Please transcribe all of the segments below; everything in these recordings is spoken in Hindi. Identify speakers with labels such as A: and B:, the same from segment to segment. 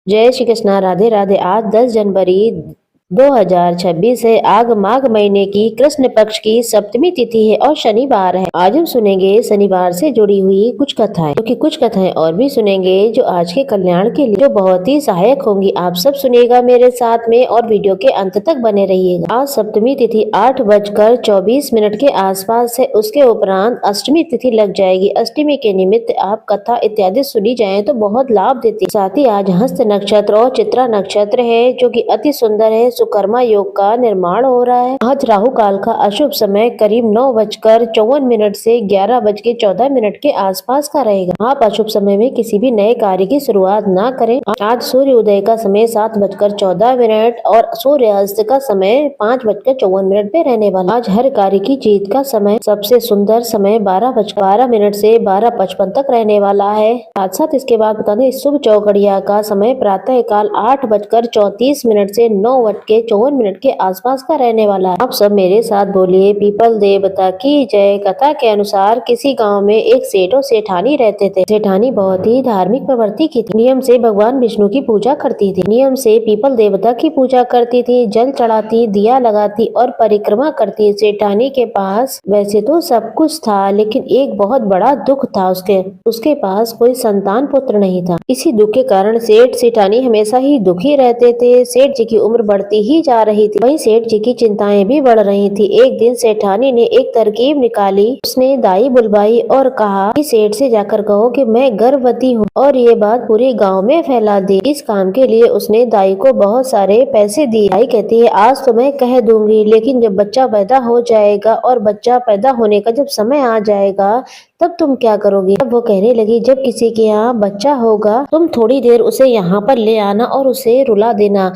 A: जय श्री कृष्णा। राधे राधे। आज 10 जनवरी 2026 है। आग माघ महीने की कृष्ण पक्ष की सप्तमी तिथि है और शनिवार है। आज हम सुनेंगे शनिवार से जुड़ी हुई कुछ कथाएं, क्योंकि कुछ कथाएं और भी सुनेंगे जो आज के कल्याण के लिए जो बहुत ही सहायक होंगी। आप सब सुनिएगा मेरे साथ में और वीडियो के अंत तक बने रहिएगा। आज सप्तमी तिथि 8:24 के आसपास है। उसके उपरांत अष्टमी तिथि लग जाएगी। अष्टमी के निमित्त आप कथा इत्यादि सुनी जाए तो बहुत लाभ देती है। साथ ही आज हस्त नक्षत्र और चित्रा नक्षत्र है जो कि अति सुंदर है। सुकर्मा योग का निर्माण हो रहा है। आज राहु काल का अशुभ समय करीब 9:54 से 11:14 के आसपास का रहेगा। आप अशुभ समय में किसी भी नए कार्य की शुरुआत ना करें। आज सूर्य उदय का समय 7:14 और सूर्य अस्त का समय 5:54 पे रहने वाला। आज हर कार्य की जीत का समय सबसे सुंदर समय 12:12 से 12:55 तक रहने वाला है। साथ साथ इसके बाद बता दें शुभ चौघड़िया का समय प्रातः काल 8:34 से 9:54 के आसपास का रहने वाला है। आप सब मेरे साथ बोलिए पीपल देवता की जय। कथा के अनुसार किसी गांव में एक सेठ और सेठानी रहते थे। सेठानी बहुत ही धार्मिक प्रवृत्ति की थी। नियम से भगवान विष्णु की पूजा करती थी। नियम से पीपल देवता की पूजा करती थी, जल चढ़ाती, दिया लगाती और परिक्रमा करती। सेठानी के पास वैसे तो सब कुछ था, लेकिन एक बहुत बड़ा दुख था। उसके पास कोई संतान पुत्र नहीं था। इसी दुख के कारण सेठ सेठानी हमेशा ही दुखी रहते थे। सेठ जी की उम्र बढ़ती ही जा रही थी, वहीं सेठ जी की चिंताएं भी बढ़ रही थी। एक दिन सेठानी ने एक तरकीब निकाली। उसने दाई बुलवाई और कहा कि सेठ से जाकर कहो कि मैं गर्भवती हूँ और ये बात पूरे गांव में फैला दे। इस काम के लिए उसने दाई को बहुत सारे पैसे दिए। दाई कहती है आज तो मैं कह दूंगी, लेकिन जब बच्चा पैदा हो जाएगा और बच्चा पैदा होने का जब समय आ जाएगा तब तुम क्या करोगी। तब वो कहने लगी जब किसी के यहाँ बच्चा होगा तुम थोड़ी देर उसे यहाँ पर ले आना और उसे रुला देना।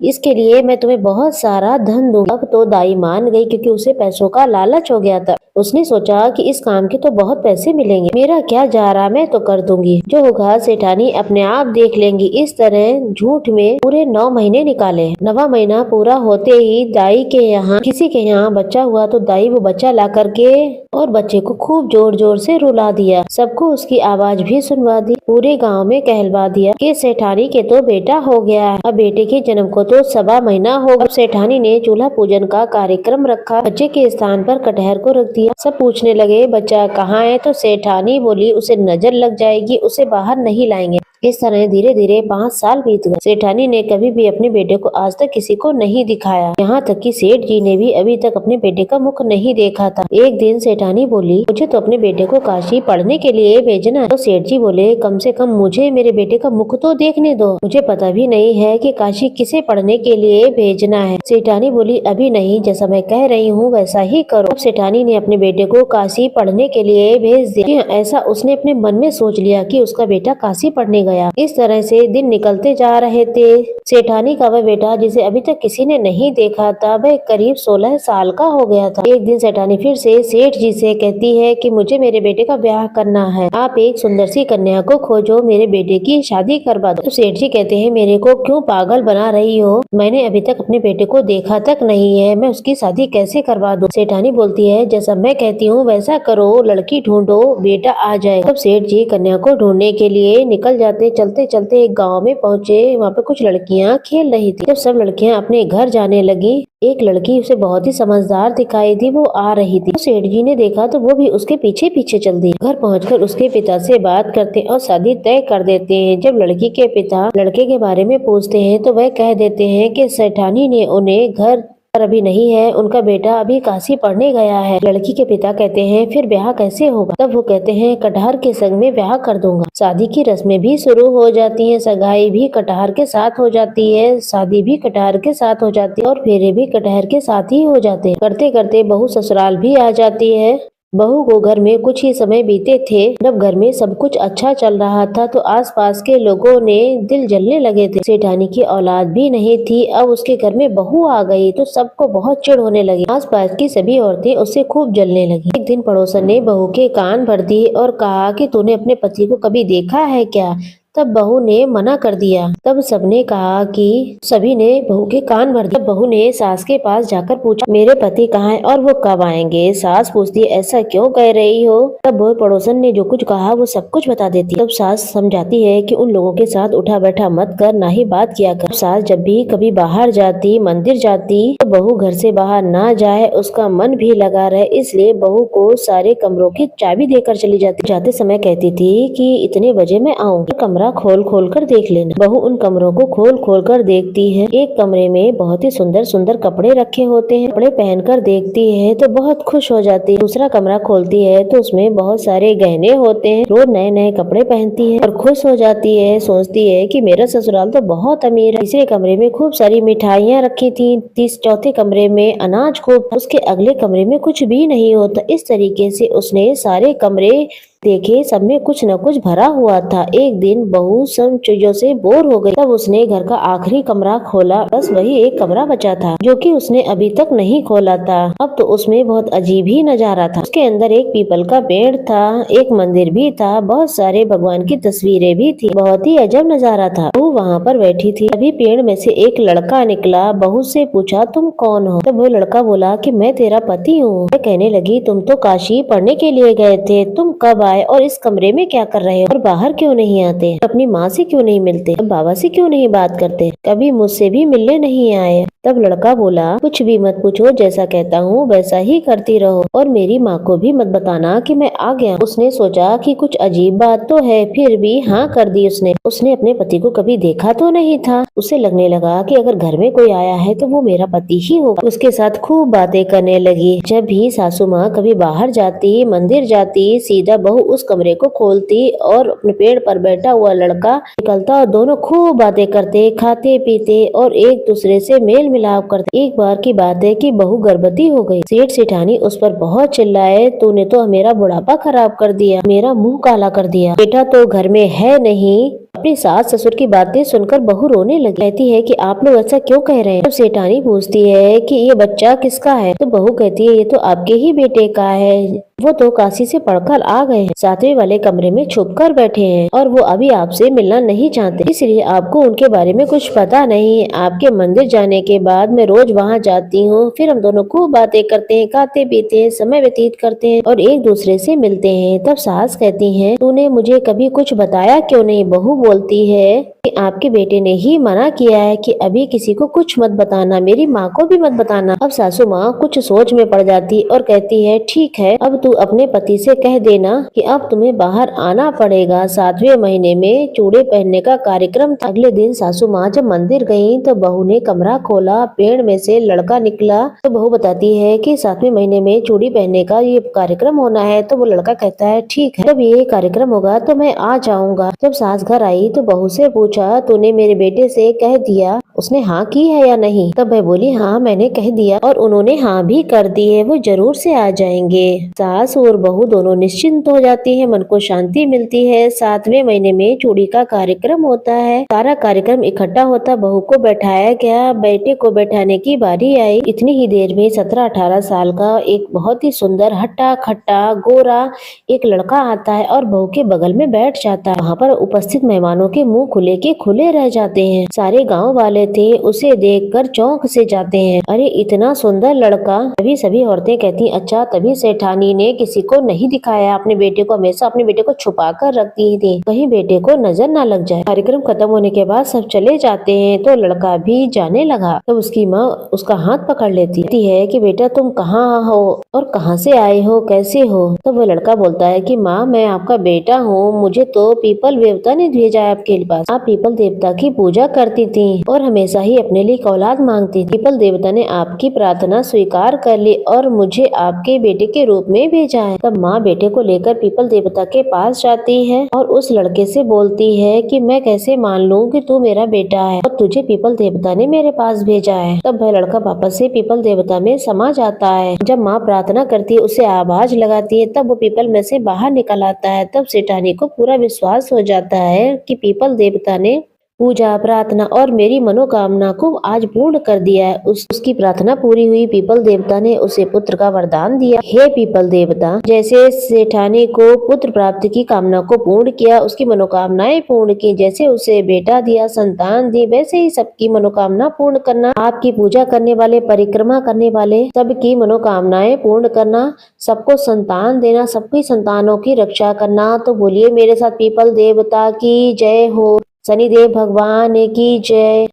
A: इसके लिए मैं तुम्हें बहुत सारा धन दूंगा। अब तो दाई मान गई, क्योंकि उसे पैसों का लालच हो गया था। उसने सोचा कि इस काम के तो बहुत पैसे मिलेंगे, मेरा क्या जा रहा, मैं तो कर दूंगी, जो होगा सेठानी अपने आप देख लेंगी। इस तरह झूठ में पूरे 9 महीने निकाले। 9वां महीना पूरा होते ही दाई के यहाँ किसी के यहाँ बच्चा हुआ तो दाई वो बच्चा ला करके और बच्चे को खूब जोर जोर से रुला दिया। सबको उसकी आवाज भी सुनवा दी। पूरे गाँव में कहलवा दिया कि सेठानी के तो बेटा हो गया है। अब बेटे के जन्म को तो 1.25 महीना हो गया। सेठानी ने चूल्हा पूजन का कार्यक्रम रखा। बच्चे के स्थान पर कटहर को रख दिया। सब पूछने लगे बच्चा कहाँ है, तो सेठानी बोली उसे नजर लग जाएगी, उसे बाहर नहीं लाएंगे। इस तरह धीरे धीरे 5 साल बीत गए। सेठानी ने कभी भी अपने बेटे को आज तक किसी को नहीं दिखाया। यहाँ तक कि सेठ जी ने भी अभी तक अपने बेटे का मुख नहीं देखा था। एक दिन सेठानी बोली मुझे तो अपने बेटे को काशी पढ़ने के लिए भेजना है। तो सेठ जी बोले कम से कम मुझे मेरे बेटे का मुख तो देखने दो, मुझे पता भी नहीं है कि काशी किसे पढ़ने के लिए भेजना है। सेठानी बोली अभी नहीं, जैसा मैं कह रही हूँ वैसा ही करो। अब सेठानी ने अपने बेटे को काशी पढ़ने के लिए भेज दिया। ऐसा उसने अपने मन में सोच लिया कि उसका बेटा काशी पढ़ने गया। इस तरह से दिन निकलते जा रहे थे। सेठानी का वह बेटा जिसे अभी तक किसी ने नहीं देखा था, वह करीब 16 साल का हो गया था। एक दिन सेठानी फिर से सेठ जी से कहती है कि मुझे मेरे बेटे का ब्याह करना है, आप एक सुंदर सी कन्या को खोजो, मेरे बेटे की शादी करवा दो। तो सेठ जी कहते हैं मेरे को क्यों पागल बना रही हो, मैंने अभी तक अपने बेटे को देखा तक नहीं है, मैं उसकी शादी कैसे करवा दूं। सेठानी बोलती है जैसा मैं कहती हूँ वैसा करो, लड़की ढूंढो, बेटा आ जाए। तब सेठ जी कन्या को ढूंढने के लिए निकल जाते। चलते चलते एक गांव में पहुंचे। वहाँ पे कुछ लड़कियां खेल रही थी। जब सब लड़कियां अपने घर जाने लगी, एक लड़की उसे बहुत ही समझदार दिखाई दी, वो आ रही थी। तो सेठ जी ने देखा तो वो भी उसके पीछे पीछे चल दी। घर पहुंचकर उसके पिता से बात करते और शादी तय कर देते हैं। जब लड़की के पिता लड़के के बारे में पूछते हैं तो वह कह देते हैं कि सेठानी ने उन्हें घर पर अभी नहीं है, उनका बेटा अभी काशी पढ़ने गया है। लड़की के पिता कहते हैं फिर ब्याह कैसे होगा। तब वो कहते हैं कटहर के संग में ब्याह कर दूंगा। शादी की रस्में भी शुरू हो जाती हैं, सगाई भी कटहर के साथ हो जाती है, शादी भी कटहर के साथ हो जाती है और फेरे भी कटहर के साथ ही हो जाते हैं। करते करते बहू ससुराल भी आ जाती है। बहू को घर में कुछ ही समय बीते थे। जब घर में सब कुछ अच्छा चल रहा था तो आसपास के लोगों ने दिल जलने लगे थे। सेठानी की औलाद भी नहीं थी, अब उसके घर में बहू आ गई तो सबको बहुत चिढ़ होने लगी। आसपास की सभी औरतें उससे खूब जलने लगी। एक दिन पड़ोसन ने बहू के कान भर दिए और कहा कि तूने अपने पति को कभी देखा है क्या। तब बहू ने मना कर दिया। तब सबने कहा कि सभी ने बहू के कान भर दिए। तब बहू ने सास के पास जाकर पूछा, मेरे पति कहाँ हैं और वो कब आएंगे? सास पूछती है, ऐसा क्यों कह रही हो? तब वो पड़ोसन ने जो कुछ कहा वो सब कुछ बता देती। तब सास समझाती है कि उन लोगों के साथ उठा बैठा मत कर, ना ही बात किया कर। सास जब भी कभी बाहर जाती, मंदिर जाती, तो बहू घर से बाहर ना जाए, उसका मन भी लगा रहे, इसलिए बहू को सारे कमरों की चाबी देकर चली जाती। जाते समय कहती थी कि इतने बजे मैं आऊंगी, कमरा खोल खोल कर देख लेना। बहू उन कमरों को खोल खोल कर देखती है। एक कमरे में बहुत ही सुंदर सुंदर कपड़े रखे होते हैं। कपड़े पहनकर देखती है तो बहुत खुश हो जाती है। दूसरा कमरा खोलती है तो उसमें बहुत सारे गहने होते हैं। रोज नए नए कपड़े पहनती है और खुश हो जाती है। सोचती है कि मेरा ससुराल तो बहुत अमीर है। तीसरे कमरे में खूब सारी मिठाइयाँ रखी थी। चौथे कमरे में अनाज खूब, उसके अगले कमरे में कुछ भी नहीं होता। इस तरीके से उसने सारे कमरे देखे, सब में कुछ न कुछ भरा हुआ था। एक दिन बहू सब चीजों से बोर हो गई। तब उसने घर का आखिरी कमरा खोला। बस वही एक कमरा बचा था जो कि उसने अभी तक नहीं खोला था। अब तो उसमें बहुत अजीब ही नजारा था। उसके अंदर एक पीपल का पेड़ था, एक मंदिर भी था, बहुत सारे भगवान की तस्वीरें भी थी। बहुत ही अजब नजारा था। बहू वहाँ पर बैठी थी। अभी पेड़ में से एक लड़का निकला। बहू से पूछा, तुम कौन हो? तब वो लड़का बोला कि मैं तेरा पति हूँ। कहने लगी, तुम तो काशी पढ़ने के लिए गए थे, तुम कब आए और इस कमरे में क्या कर रहे हो और बाहर क्यों नहीं आते? अपनी माँ से क्यों नहीं मिलते? बाबा से क्यों नहीं बात करते? कभी मुझसे भी मिलने नहीं आए? तब लड़का बोला, कुछ भी मत पूछो, जैसा कहता हूँ वैसा ही करती रहो और मेरी माँ को भी मत बताना कि मैं आ गया। उसने सोचा कि कुछ अजीब बात तो है, फिर भी हाँ कर दी उसने अपने पति को कभी देखा तो नहीं था। उसे लगने लगा कि अगर घर में कोई आया है तो वो मेरा पति ही होगा। उसके साथ खूब बातें करने लगी। जब भी सासू माँ कभी बाहर जाती, मंदिर जाती, सीधा बहू उस कमरे को खोलती और अपने पेड़ पर बैठा हुआ लड़का निकलता और दोनों खूब बातें करते, खाते पीते और एक दूसरे से मेल मिलाप करते। एक बार की बात है कि बहू गर्भवती हो गई। सेठ सेठानी उस पर बहुत चिल्लाए, तूने तो मेरा बुढ़ापा खराब कर दिया, मेरा मुंह काला कर दिया, बेटा तो घर में है नहीं। अपनी सास ससुर की बातें सुनकर बहू रोने लगी। कहती है कि आप लोग ऐसा क्यों कह रहे हैं? जब सेठानी पूछती है कि ये बच्चा किसका है, तो बहू कहती है ये तो आपके ही बेटे का है, वो तो काशी से पढ़कर आ गए हैं, सातवें वाले कमरे में छुप कर बैठे हैं और वो अभी आपसे मिलना नहीं चाहते, इसलिए आपको उनके बारे में कुछ पता नहीं है। आपके मंदिर जाने के बाद मैं रोज वहाँ जाती हूँ, फिर हम दोनों खूब बातें करते हैं, खाते पीते हैं, समय व्यतीत करते हैं और एक दूसरे से मिलते हैं। तब सास कहती है, तूने मुझे कभी कुछ बताया क्यों नहीं? बहू बोलती है कि आपके बेटे ने ही मना किया है कि अभी किसी को कुछ मत बताना, मेरी माँ को भी मत बताना। अब सासू माँ कुछ सोच में पड़ जाती और कहती है, ठीक है, अब तू अपने पति से कह देना कि अब तुम्हें बाहर आना पड़ेगा। 7वें महीने में चूड़े पहनने का कार्यक्रम था। अगले दिन सासू माँ जब मंदिर गयी तो बहू ने कमरा खोला, पेड़ में से लड़का निकला। तो बहू बताती है कि 7वें महीने में चूड़ी पहनने का ये कार्यक्रम होना है। तो वो लड़का कहता है, ठीक है, जब ये कार्यक्रम होगा तो मैं आ जाऊंगा। जब सास घर आई तो बहू से पूछा, तूने मेरे बेटे से कह दिया, उसने हाँ की है या नहीं? तब वह बोली, हाँ मैंने कह दिया और उन्होंने हाँ भी कर दी है, वो जरूर से आ जाएंगे। सास और बहू दोनों निश्चिंत हो जाती है, मन को शांति मिलती है। 7वें महीने में चूड़ी का कार्यक्रम होता है। सारा कार्यक्रम इकट्ठा होता, बहू को बैठाया गया, बेटे को बैठाने की बारी आई। इतनी ही देर में 17-18 साल का एक बहुत ही सुंदर हट्टा खट्टा गोरा एक लड़का आता है और बहू के बगल में बैठ जाता है। वहाँ पर उपस्थित मेहमानों के मुंह खुले के खुले रह जाते हैं। सारे गांव वाले थे उसे देखकर चौंक से जाते हैं, अरे इतना सुंदर लड़का। तभी सभी औरतें कहती, अच्छा तभी सेठानी ने किसी को नहीं दिखाया, अपने बेटे को हमेशा अपने बेटे को छुपा कर रखती थी, कहीं बेटे को नजर ना लग जाए। कार्यक्रम खत्म होने के बाद सब चले जाते हैं तो लड़का भी जाने लगा। तो उसकी माँ उसका हाथ पकड़ लेती है कि बेटा तुम कहाँ हो और कहाँ से आए हो, कैसे हो? तो वो लड़का बोलता है कि माँ मैं आपका बेटा हूँ, मुझे तो पीपल देवता ने भेजा है आपके पास। आप पीपल देवता की पूजा करती थी और हमेशा ही अपने लिए औलाद मांगती थी। पीपल देवता ने आपकी प्रार्थना स्वीकार कर ली और मुझे आपके बेटे के रूप में भेजा है। तब माँ बेटे को लेकर पीपल देवता के पास जाती है और उस लड़के से बोलती है कि मैं कैसे मान लूँ कि तू मेरा बेटा है और तुझे पीपल देवता ने मेरे पास भेजा है। तब वह लड़का वापस से पीपल देवता में समा जाता है। जब माँ प्रार्थना करती है, उसे आवाज लगाती है, तब वो पीपल में से बाहर निकल आता है। तब सेठानी को पूरा विश्वास हो जाता है कि पीपल देवता ने पूजा प्रार्थना और मेरी मनोकामना को आज पूर्ण कर दिया है। उसकी प्रार्थना पूरी हुई। पीपल देवता ने उसे पुत्र का वरदान दिया। हे पीपल देवता, जैसे सेठानी को पुत्र प्राप्ति की कामना को पूर्ण किया, उसकी मनोकामनाएं पूर्ण की, जैसे उसे बेटा दिया, संतान दी, वैसे ही सबकी मनोकामना पूर्ण करना। आपकी पूजा करने वाले, परिक्रमा करने वाले सबकी मनोकामनाएं पूर्ण करना, सबको संतान देना, सबकी संतानों की रक्षा करना। तो बोलिए मेरे साथ, पीपल देवता की जय हो, शनिदेव भगवान की जय।